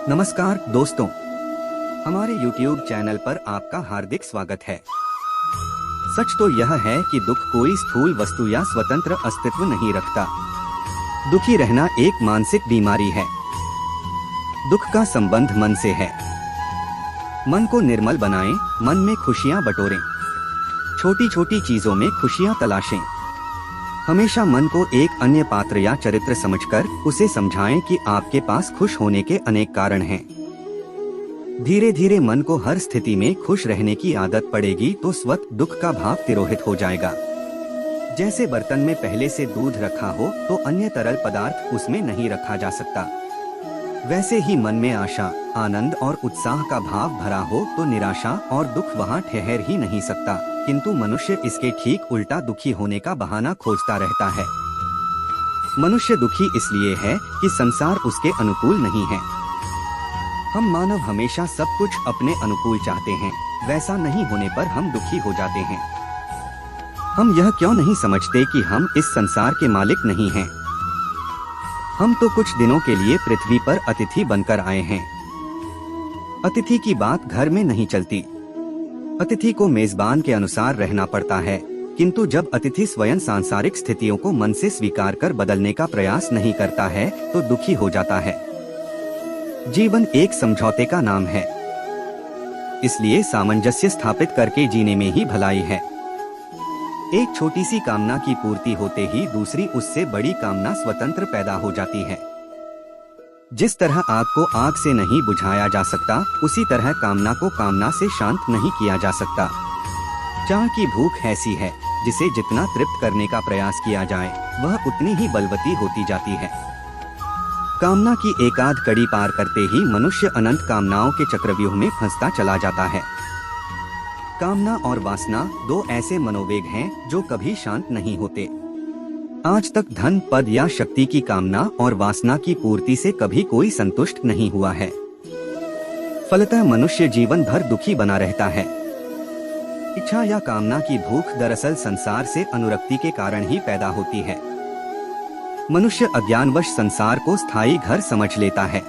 नमस्कार दोस्तों, हमारे YouTube चैनल पर आपका हार्दिक स्वागत है। सच तो यह है कि दुख कोई स्थूल वस्तु या स्वतंत्र अस्तित्व नहीं रखता। दुखी रहना एक मानसिक बीमारी है। दुख का संबंध मन से है। मन को निर्मल बनाएं, मन में खुशियां बटोरें, छोटी छोटी चीजों में खुशियां तलाशें। हमेशा मन को एक अन्य पात्र या चरित्र समझकर उसे समझाएं कि आपके पास खुश होने के अनेक कारण हैं। धीरे धीरे मन को हर स्थिति में खुश रहने की आदत पड़ेगी तो स्वतः दुख का भाव तिरोहित हो जाएगा। जैसे बर्तन में पहले से दूध रखा हो तो अन्य तरल पदार्थ उसमें नहीं रखा जा सकता, वैसे ही मन में आशा, आनंद और उत्साह का भाव भरा हो तो निराशा और दुख वहाँ ठहर ही नहीं सकता। किंतु मनुष्य इसके ठीक उल्टा दुखी होने का बहाना खोजता रहता है। मनुष्य दुखी इसलिए है कि संसार उसके अनुकूल नहीं है। हम मानव हमेशा सब कुछ अपने अनुकूल चाहते हैं, वैसा नहीं होने पर हम दुखी हो जाते हैं। हम यह क्यों नहीं समझते कि हम इस संसार के मालिक नहीं हैं? हम तो कुछ दिनों के लिए पृथ्वी पर अतिथि बनकर आए हैं। अतिथि की बात घर में नहीं चलती। अतिथि को मेजबान के अनुसार रहना पड़ता है, किंतु जब अतिथि स्वयं सांसारिक स्थितियों को मन से स्वीकार कर बदलने का प्रयास नहीं करता है तो दुखी हो जाता है। जीवन एक समझौते का नाम है, इसलिए सामंजस्य स्थापित करके जीने में ही भलाई है। एक छोटी सी कामना की पूर्ति होते ही दूसरी उससे बड़ी कामना स्वतंत्र पैदा हो जाती है। जिस तरह आग को आग से नहीं बुझाया जा सकता, उसी तरह कामना को कामना से शांत नहीं किया जा सकता। चाह की भूख ऐसी है जिसे जितना तृप्त करने का प्रयास किया जाए वह उतनी ही बलवती होती जाती है। कामना की एकाध कड़ी पार करते ही मनुष्य अनंत कामनाओं के चक्रव्यूह में फंसता चला जाता है। कामना और वासना दो ऐसे मनोवेग हैं जो कभी शांत नहीं होते। आज तक धन, पद या शक्ति की कामना और वासना की पूर्ति से कभी कोई संतुष्ट नहीं हुआ है। फलतः मनुष्य जीवन भर दुखी बना रहता है। इच्छा या कामना की भूख दरअसल संसार से अनुरक्ति के कारण ही पैदा होती है। मनुष्य अज्ञानवश संसार को स्थायी घर समझ लेता है,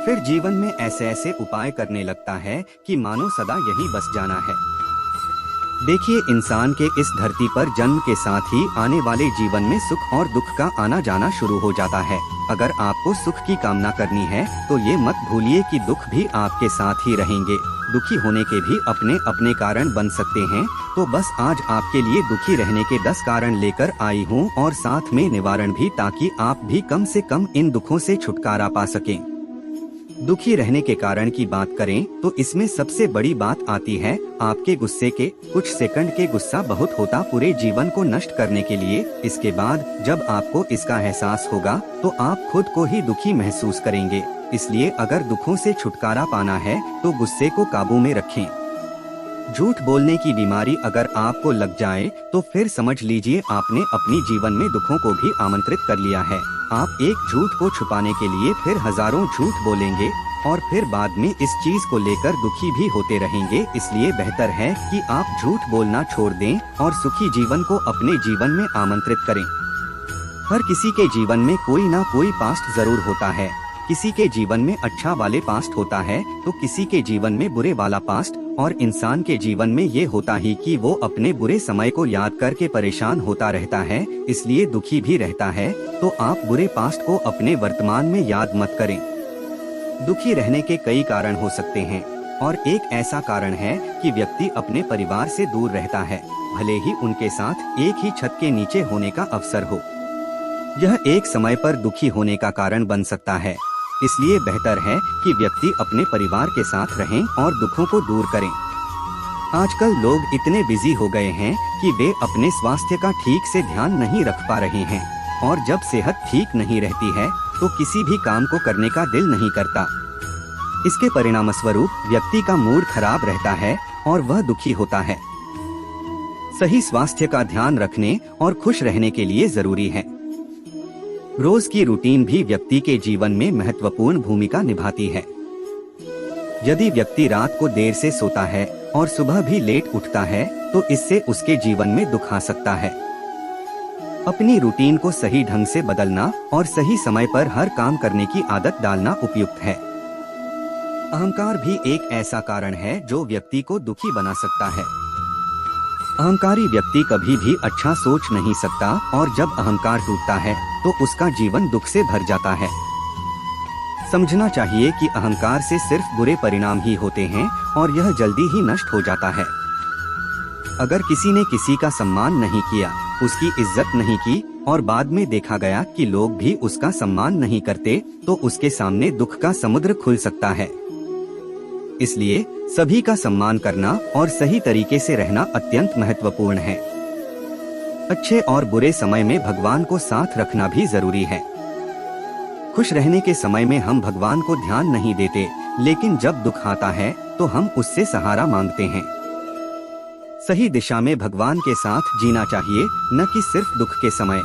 फिर जीवन में ऐसे ऐसे उपाय करने लगता है कि मानो सदा यहीं बस जाना है। देखिए, इंसान के इस धरती पर जन्म के साथ ही आने वाले जीवन में सुख और दुख का आना जाना शुरू हो जाता है। अगर आपको सुख की कामना करनी है तो ये मत भूलिए कि दुख भी आपके साथ ही रहेंगे। दुखी होने के भी अपने अपने कारण बन सकते हैं। तो बस आज आपके लिए दुखी रहने के 10 कारण लेकर आई हूँ और साथ में निवारण भी, ताकि आप भी कम से कम इन दुखों से छुटकारा पा सकें। दुखी रहने के कारण की बात करें तो इसमें सबसे बड़ी बात आती है आपके गुस्से के। कुछ सेकंड के गुस्सा बहुत होता पूरे जीवन को नष्ट करने के लिए। इसके बाद जब आपको इसका एहसास होगा तो आप खुद को ही दुखी महसूस करेंगे। इसलिए अगर दुखों से छुटकारा पाना है तो गुस्से को काबू में रखें। झूठ बोलने की बीमारी अगर आपको लग जाए तो फिर समझ लीजिए आपने अपनी जीवन में दुखों को भी आमंत्रित कर लिया है। आप एक झूठ को छुपाने के लिए फिर हजारों झूठ बोलेंगे और फिर बाद में इस चीज को लेकर दुखी भी होते रहेंगे। इसलिए बेहतर है कि आप झूठ बोलना छोड़ दें और सुखी जीवन को अपने जीवन में आमंत्रित करें। हर किसी के जीवन में कोई ना कोई पास्ट जरूर होता है। किसी के जीवन में अच्छा वाले पास्ट होता है तो किसी के जीवन में बुरे वाला पास्ट। और इंसान के जीवन में ये होता ही कि वो अपने बुरे समय को याद करके परेशान होता रहता है, इसलिए दुखी भी रहता है। तो आप बुरे पास्ट को अपने वर्तमान में याद मत करें। दुखी रहने के कई कारण हो सकते हैं और एक ऐसा कारण है कि व्यक्ति अपने परिवार से दूर रहता है, भले ही उनके साथ एक ही छत के नीचे होने का अवसर हो। यह एक समय पर दुखी होने का कारण बन सकता है। इसलिए बेहतर है कि व्यक्ति अपने परिवार के साथ रहें और दुखों को दूर करें। आजकल लोग इतने बिजी हो गए हैं कि वे अपने स्वास्थ्य का ठीक से ध्यान नहीं रख पा रहे हैं और जब सेहत ठीक नहीं रहती है तो किसी भी काम को करने का दिल नहीं करता। इसके परिणाम स्वरूप व्यक्ति का मूड खराब रहता है और वह दुखी होता है। सही स्वास्थ्य का ध्यान रखने और खुश रहने के लिए जरूरी है। रोज की रूटीन भी व्यक्ति के जीवन में महत्वपूर्ण भूमिका निभाती है। यदि व्यक्ति रात को देर से सोता है और सुबह भी लेट उठता है तो इससे उसके जीवन में दुख आ सकता है। अपनी रूटीन को सही ढंग से बदलना और सही समय पर हर काम करने की आदत डालना उपयुक्त है। अहंकार भी एक ऐसा कारण है जो व्यक्ति को दुखी बना सकता है। अहंकारी व्यक्ति कभी भी अच्छा सोच नहीं सकता और जब अहंकार टूटता है तो उसका जीवन दुख से भर जाता है। समझना चाहिए कि अहंकार से सिर्फ बुरे परिणाम ही होते हैं और यह जल्दी ही नष्ट हो जाता है। अगर किसी ने किसी का सम्मान नहीं किया, उसकी इज्जत नहीं की और बाद में देखा गया कि लोग भी उसका सम्मान नहीं करते, तो उसके सामने दुख का समुद्र खुल सकता है। इसलिए सभी का सम्मान करना और सही तरीके से रहना अत्यंत महत्वपूर्ण है। अच्छे और बुरे समय में भगवान को साथ रखना भी जरूरी है। खुश रहने के समय में हम भगवान को ध्यान नहीं देते, लेकिन जब दुख आता है तो हम उससे सहारा मांगते हैं। सही दिशा में भगवान के साथ जीना चाहिए, न कि सिर्फ दुख के समय।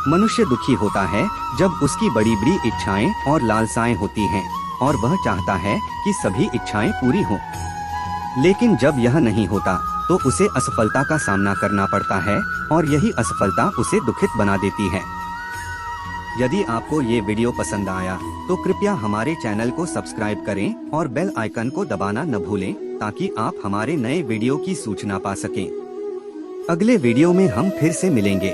मनुष्य दुखी होता है जब उसकी बड़ी बड़ी इच्छाएं और लालसाएं होती हैं और वह चाहता है कि सभी इच्छाएं पूरी हों। लेकिन जब यह नहीं होता तो उसे असफलता का सामना करना पड़ता है और यही असफलता उसे दुखित बना देती है। यदि आपको ये वीडियो पसंद आया तो कृपया हमारे चैनल को सब्सक्राइब करें और बेल आइकन को दबाना न भूलें, ताकि आप हमारे नए वीडियो की सूचना पा सकें। अगले वीडियो में हम फिर से मिलेंगे।